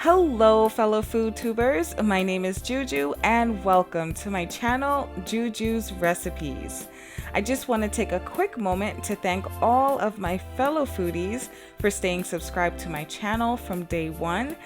Hello fellow food tubers, my name is Juju and welcome to my channel JuJu's Recipes. I just want to take a quick moment to thank all of my fellow foodies for staying subscribed to my channel from day one,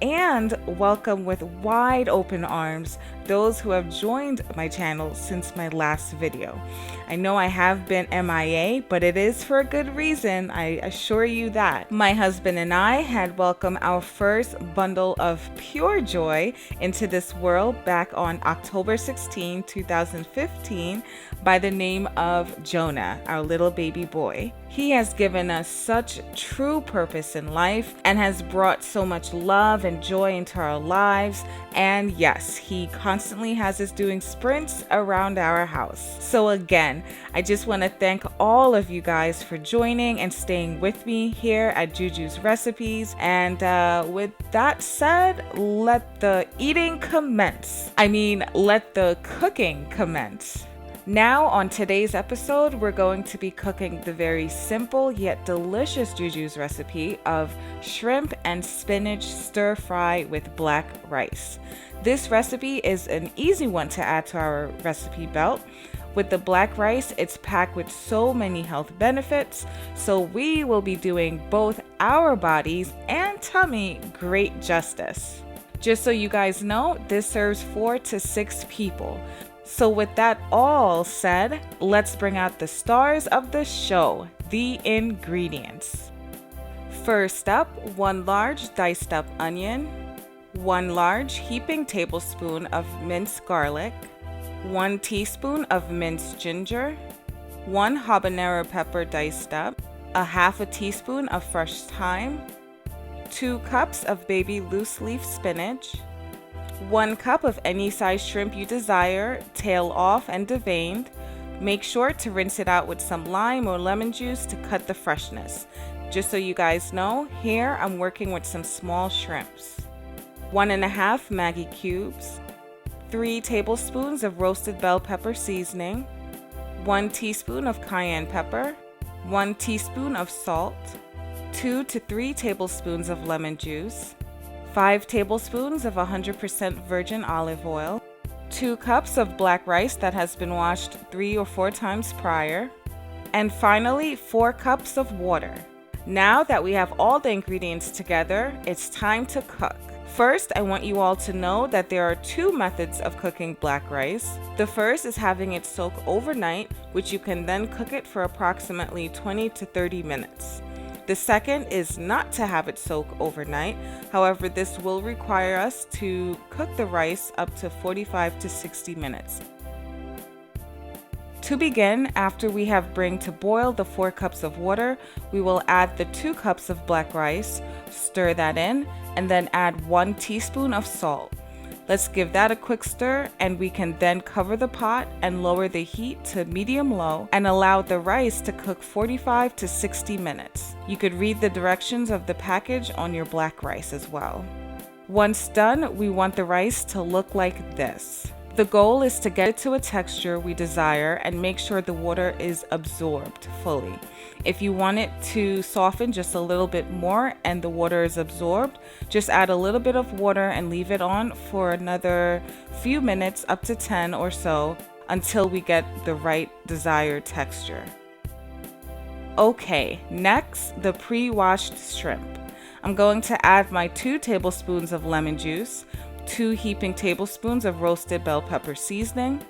and welcome with wide open arms those who have joined my channel since my last video. I know I have been MIA, but it is for a good reason, I assure you that. My husband and I had welcomed our first bundle of pure joy into this world back on October 16, 2015 by the name of Jonah, our little baby boy. He has given us such true purpose in life and has brought so much love and joy into our lives. And yes, he constantly has us doing sprints around our house. So again, I just want to thank all of you guys for joining and staying with me here at JuJu's Recipes. And with that said, let the eating commence. Let the cooking commence. Now on today's episode, we're going to be cooking the very simple yet delicious JuJu's recipe of shrimp and spinach stir-fry with black rice. This recipe is an easy one to add to our recipe belt. With the black rice, it's packed with so many health benefits, so we will be doing both our bodies and tummy great justice. Just so you guys know, this serves 4 to 6 people. So with that all said, let's bring out the stars of the show, the ingredients. First up, 1 large diced up onion, 1 large heaping tablespoon of minced garlic, 1 teaspoon of minced ginger, 1 habanero pepper diced up, a half a teaspoon of fresh thyme, 2 cups of baby loose leaf spinach, 1 cup of any size shrimp you desire, tail off and deveined. Make sure to rinse it out with some lime or lemon juice to cut the freshness. Just so you guys know, here I'm working with some small shrimps. 1½ Maggi cubes, 3 tablespoons of roasted bell pepper seasoning, 1 teaspoon of cayenne pepper, 1 teaspoon of salt, 2 to 3 tablespoons of lemon juice, 5 tablespoons of 100% virgin olive oil, 2 cups of black rice that has been washed 3 or 4 times prior, and finally 4 cups of water. Now that we have all the ingredients together, it's time to cook. First, I want you all to know that there are 2 methods of cooking black rice. The first is having it soak overnight, which you can then cook it for approximately 20 to 30 minutes. The second is not to have it soak overnight. However, this will require us to cook the rice up to 45 to 60 minutes. To begin, after we have bring to boil the 4 cups of water, we will add the 2 cups of black rice, stir that in, and then add 1 teaspoon of salt. Let's give that a quick stir, and we can then cover the pot and lower the heat to medium-low and allow the rice to cook 45 to 60 minutes. You could read the directions of the package on your black rice as well. Once done, we want the rice to look like this. The goal is to get it to a texture we desire and make sure the water is absorbed fully. If you want it to soften just a little bit more and the water is absorbed, just add a little bit of water and leave it on for another few minutes, up to 10 or so, until we get the right desired texture. Okay, next, the pre-washed shrimp. I'm going to add my 2 tablespoons of lemon juice, 2 heaping tablespoons of roasted bell pepper seasoning.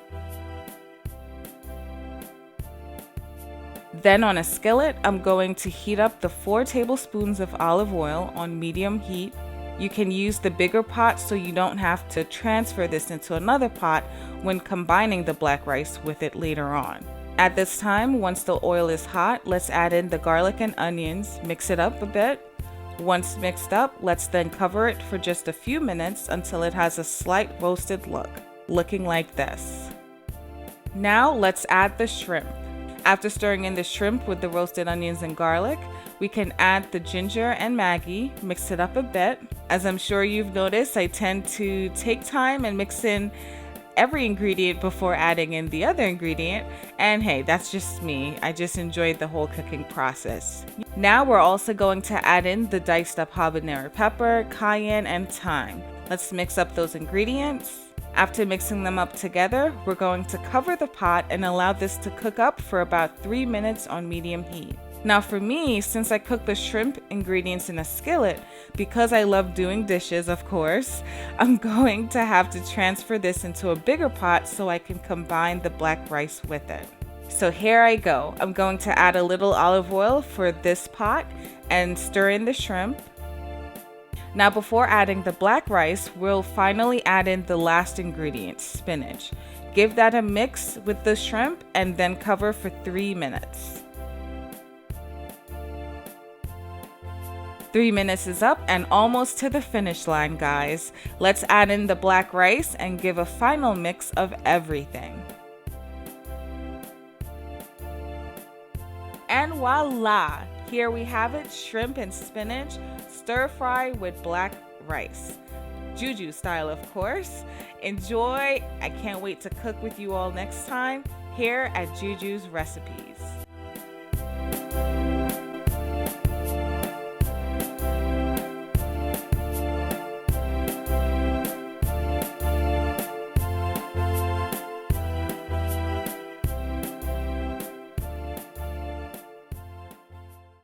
Then on a skillet, I'm going to heat up the 4 tablespoons of olive oil on medium heat. You can use the bigger pot so you don't have to transfer this into another pot when combining the black rice with it later on. At this time, once the oil is hot, let's add in the garlic and onions, mix it up a bit. Once mixed up, let's then cover it for just a few minutes until it has a slight roasted look, looking like this. Now let's add the shrimp. After stirring in the shrimp with the roasted onions and garlic, we can add the ginger and Maggi, mix it up a bit. As I'm sure you've noticed, I tend to take time and mix in every ingredient before adding in the other ingredient, and hey, that's just me. I just enjoyed the whole cooking process. Now we're also going to add in the diced up habanero pepper, cayenne, and thyme. Let's mix up those ingredients. After mixing them up together, we're going to cover the pot and allow this to cook up for about 3 minutes on medium heat. Now for me, since I cook the shrimp ingredients in a skillet, because I love doing dishes, of course, I'm going to have to transfer this into a bigger pot so I can combine the black rice with it. So here I go. I'm going to add a little olive oil for this pot and stir in the shrimp. Now before adding the black rice, we'll finally add in the last ingredient, spinach. Give that a mix with the shrimp and then cover for 3 minutes. 3 minutes is up and almost to the finish line, guys. Let's add in the black rice and give a final mix of everything. And voila! Here we have it, shrimp and spinach stir-fry with black rice. JuJu style, of course. Enjoy! I can't wait to cook with you all next time here at JuJu's Recipes.